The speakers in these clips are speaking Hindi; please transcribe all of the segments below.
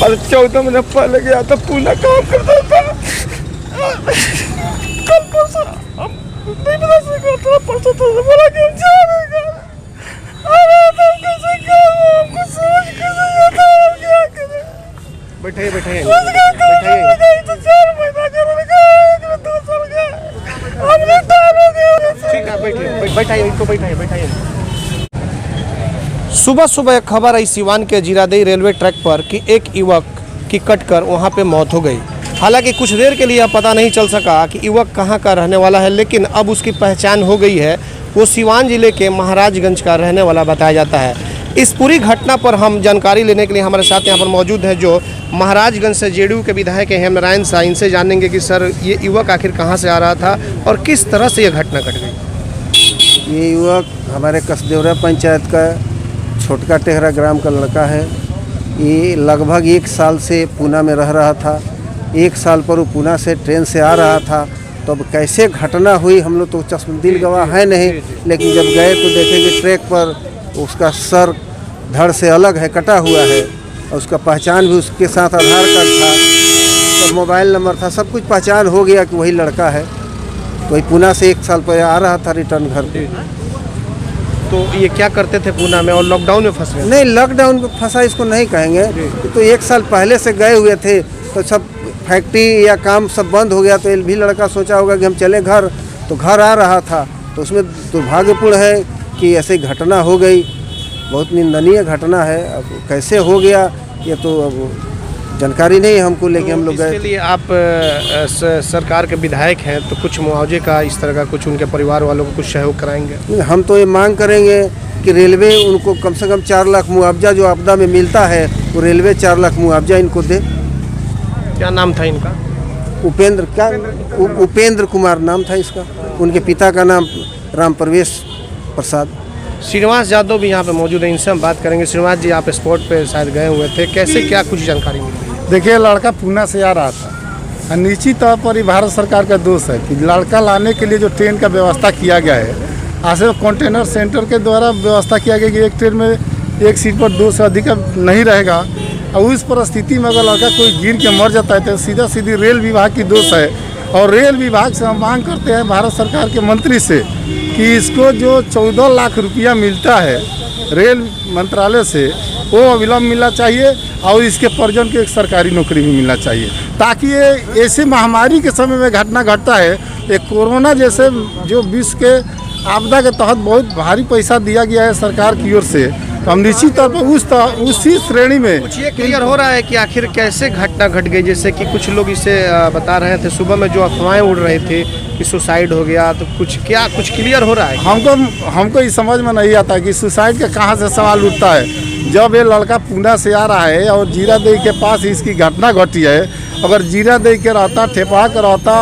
और 14 महीने पहले गया था, पूना काम करता था। कल परसों हम नहीं बता सकते, थोड़ा परसों तो बोला कि हम जाएंगे। अरे तो कैसे करो, हमको समझ कैसे आता है, क्या करें। बैठाइए बैठाइए तो 4 महीना करेगा, 2 साल का हमने टाल हो गया। ठीक है, बैठिए बैठाइए, इनको बैठाइए बैठाइए। सुबह सुबह एक खबर आई सिवान के जीरादेई रेलवे ट्रैक पर कि एक युवक की कटकर वहां पे मौत हो गई। हालांकि कुछ देर के लिए पता नहीं चल सका कि युवक कहां का रहने वाला है, लेकिन अब उसकी पहचान हो गई है। वो सिवान जिले के महाराजगंज का रहने वाला बताया जाता है। इस पूरी घटना पर हम जानकारी लेने के लिए हमारे साथ यहाँ पर मौजूद है जो महाराजगंज से जेडीयू के विधायक हैं हेमनारायण शाह। इनसे जानेंगे कि सर ये युवक आखिर कहाँ से आ रहा था और किस तरह से ये घटना घट गई। ये युवक हमारे कसदेवरा पंचायत का छोटका टेहरा ग्राम का लड़का है। ये लगभग 1 साल से पूना में रह रहा था। 1 साल पर वो पूना से ट्रेन से आ रहा था। तो अब कैसे घटना हुई हम लोग तो चश्मदीद गवाह है नहीं, लेकिन जब गए तो देखे कि ट्रैक पर उसका सर धड़ से अलग है, कटा हुआ है, और उसका पहचान भी उसके साथ आधार कार्ड था, सब मोबाइल नंबर था, सब कुछ पहचान हो गया कि वही लड़का है। तो वही पूना से 1 साल पहले आ रहा था रिटर्न घर पे। तो ये क्या करते थे पूना में और लॉकडाउन में फंस गए? नहीं, लॉकडाउन में फंसा इसको नहीं कहेंगे। तो 1 साल पहले से गए हुए थे, तो सब फैक्ट्री या काम सब बंद हो गया। तो ये भी लड़का सोचा होगा कि हम चले घर, तो घर आ रहा था। तो उसमें दुर्भाग्यपूर्ण है कि ऐसी घटना हो गई। बहुत निंदनीय घटना है। अब कैसे हो गया ये तो अब जानकारी नहीं हमको, लेकिन हम लोग गए। इसके लिए आप सरकार के विधायक हैं, तो कुछ मुआवजे का इस तरह का कुछ उनके परिवार वालों को कुछ सहयोग कराएंगे? हम तो ये मांग करेंगे कि रेलवे उनको कम से कम 4 लाख मुआवजा जो आपदा में मिलता है, वो रेलवे 4 लाख मुआवजा इनको दे। क्या नाम था इनका? उपेंद्र कुमार नाम था इसका। उनके पिता का नाम राम प्रवेश प्रसाद। श्रीनिवास यादव भी यहाँ पे मौजूद है, इनसे हम बात करेंगे। श्रीनिवास जी, आप स्पॉट पे शायद गए हुए थे, कैसे क्या कुछ जानकारी मिली? देखिए, लड़का पूना से आ रहा था और निश्चित तौर पर ये भारत सरकार का दोष है कि लड़का लाने के लिए जो ट्रेन का व्यवस्था किया गया है, आज से कंटेनर सेंटर के द्वारा व्यवस्था किया गया कि एक ट्रेन में 1 सीट पर 2 से अधिक नहीं रहेगा। और उस परिस्थिति में अगर लड़का कोई गिर के मर जाता है तो सीधा सीधी रेल विभाग की दोष है। और रेल विभाग से हम मांग करते हैं भारत सरकार के मंत्री से कि इसको जो 14 लाख रुपया मिलता है रेल मंत्रालय से, वो अविलंब मिलना चाहिए और इसके परिजन को एक सरकारी नौकरी भी मिलना चाहिए, ताकि ये ऐसे महामारी के समय में घटना घटता है। एक कोरोना जैसे जो विश्व के आपदा के तहत बहुत भारी पैसा दिया गया है सरकार की ओर से, तो हम निश्चित तौर पर उसी श्रेणी में कुछ ये क्लियर हो रहा है कि आखिर कैसे घटना घट गई। जैसे कि कुछ लोग इसे बता रहे थे, सुबह में जो अफवाहें उड़ रही थी कि सुसाइड हो गया, तो कुछ क्लियर हो रहा है? हमको ये समझ में नहीं आता कि सुसाइड का कहाँ से सवाल उठता है। जब ये लड़का पूना से आ रहा है और जीरादेई के पास इसकी घटना घटी है, अगर जीरादेई के रहता, ठेपा के रहता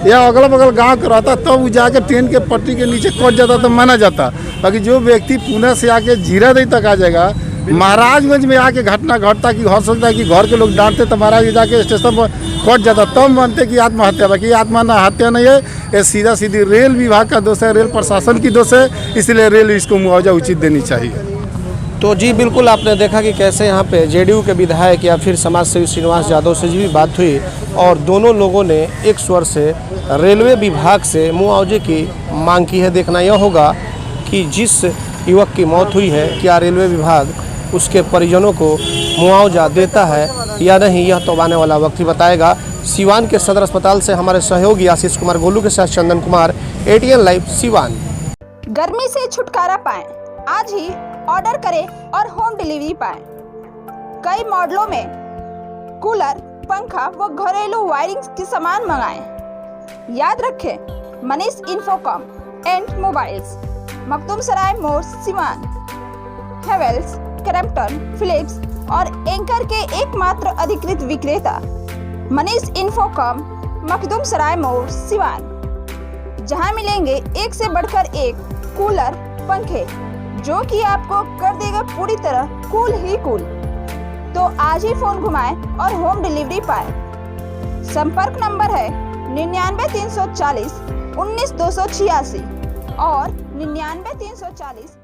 या अगल बगल गांव का रहता, तब वो जाके ट्रेन के पट्टी के नीचे कट जाता तो माना जाता। बाकी जो व्यक्ति पूना से आके जीरादेई तक आ जाएगा, महाराजगंज में आके घटना घटता कि हो सकता है कि घर के लोग डांटते तो महाराज जाके स्टेशन पर कट जाता, तब मानते कि आत्महत्या। बाकी आत्महत्या नहीं है, ये सीधा सीधी रेल विभाग का दोष है, रेल प्रशासन की दोष है। इसलिए रेल इसको मुआवजा उचित देनी चाहिए। तो जी बिल्कुल, आपने देखा कि कैसे यहाँ पे जेडीयू के विधायक या फिर समाज सेवी श्रीनिवास यादव से भी बात हुई और दोनों लोगों ने एक स्वर से रेलवे विभाग से मुआवजे की मांग की है। देखना यह होगा कि जिस युवक की मौत हुई है, क्या रेलवे विभाग उसके परिजनों को मुआवजा देता है या नहीं, यह तो आने वाला वक्त ही बताएगा। सिवान के सदर अस्पताल से हमारे सहयोगी आशीष कुमार गोलू के साथ चंदन कुमार, ATN लाइव सिवान। गर्मी से छुटकारा पाएं, आज ही ऑर्डर करें और होम डिलीवरी पाएं। कई मॉडलों में कूलर, पंखा व घरेलू वायरिंग के सामान मंगाएं। याद रखें, Manish infocom and mobiles, Makhdoom Sarai Mor, Siwan. Havells, Crompton, Philips और एंकर के एकमात्र अधिकृत विक्रेता मनीष इन्फोकॉम, मखदूम सराय मोड़, सिवान, जहां मिलेंगे एक से बढ़कर एक कूलर, पंखे, जो कि आपको कर देगा पूरी तरह कूल ही कूल। तो आज ही फोन घुमाएं और होम डिलीवरी पाएं। संपर्क नंबर है 99 340 19 286 और 99 340